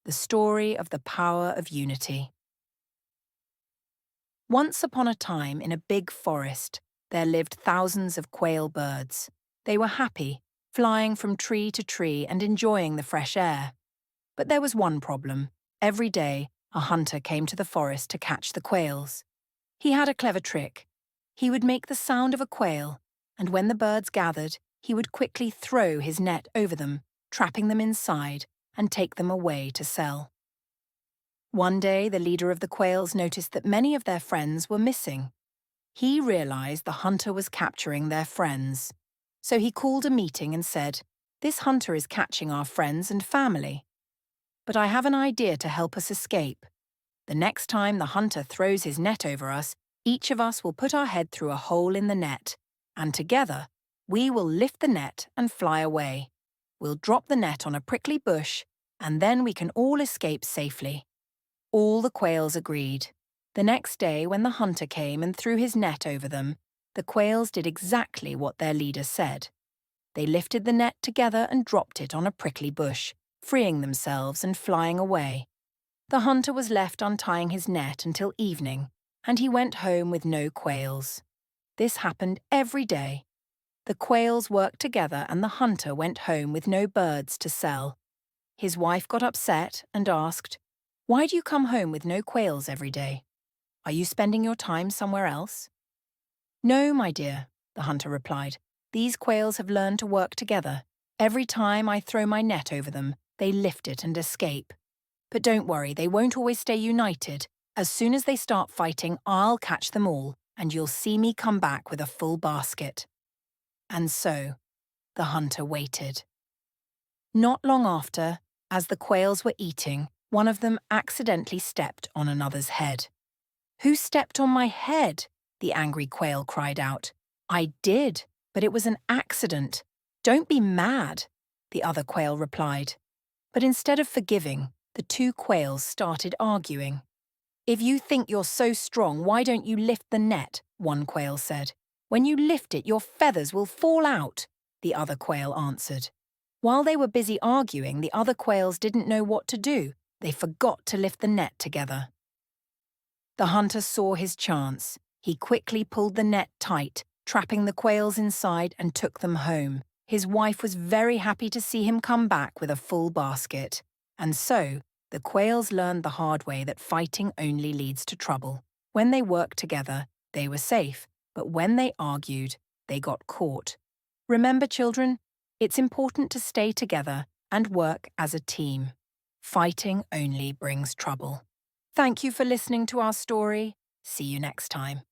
the story of the power of unity. Once upon a time, in a big forest, there lived thousands of quail birds. They were happy, flying from tree to tree and enjoying the fresh air. But there was one problem. Every day, a hunter came to the forest to catch the quails. He had a clever trick. He would make the sound of a quail, and when the birds gathered, he would quickly throw his net over them, trapping them inside, and take them away to sell. One day, the leader of the quails noticed that many of their friends were missing. He realized the hunter was capturing their friends. So he called a meeting and said, "This hunter is catching our friends and family. But I have an idea to help us escape. The next time the hunter throws his net over us, each of us will put our head through a hole in the net, and together, we will lift the net and fly away. We'll drop the net on a prickly bush, and then we can all escape safely." All the quails agreed. The next day, when the hunter came and threw his net over them, the quails did exactly what their leader said. They lifted the net together and dropped it on a prickly bush, freeing themselves and flying away. The hunter was left untying his net until evening, and he went home with no quails. This happened every day. The quails worked together and the hunter went home with no birds to sell. His wife got upset and asked, "Why do you come home with no quails every day? Are you spending your time somewhere else?" "No, my dear," the hunter replied. "These quails have learned to work together. Every time I throw my net over them, they lift it and escape. But don't worry, they won't always stay united. As soon as they start fighting, I'll catch them all, and you'll see me come back with a full basket." And so, the hunter waited. Not long after, as the quails were eating, one of them accidentally stepped on another's head. "Who stepped on my head?" the angry quail cried out. "I did, but it was an accident. Don't be mad," the other quail replied. But instead of forgiving, the two quails started arguing. "If you think you're so strong, why don't you lift the net?" one quail said. "When you lift it, your feathers will fall out," the other quail answered. While they were busy arguing, the other quails didn't know what to do. They forgot to lift the net together. The hunter saw his chance. He quickly pulled the net tight, trapping the quails inside, and took them home. His wife was very happy to see him come back with a full basket. And so, the quails learned the hard way that fighting only leads to trouble. When they worked together, they were safe, but when they argued, they got caught. Remember, children, it's important to stay together and work as a team. Fighting only brings trouble. Thank you for listening to our story. See you next time.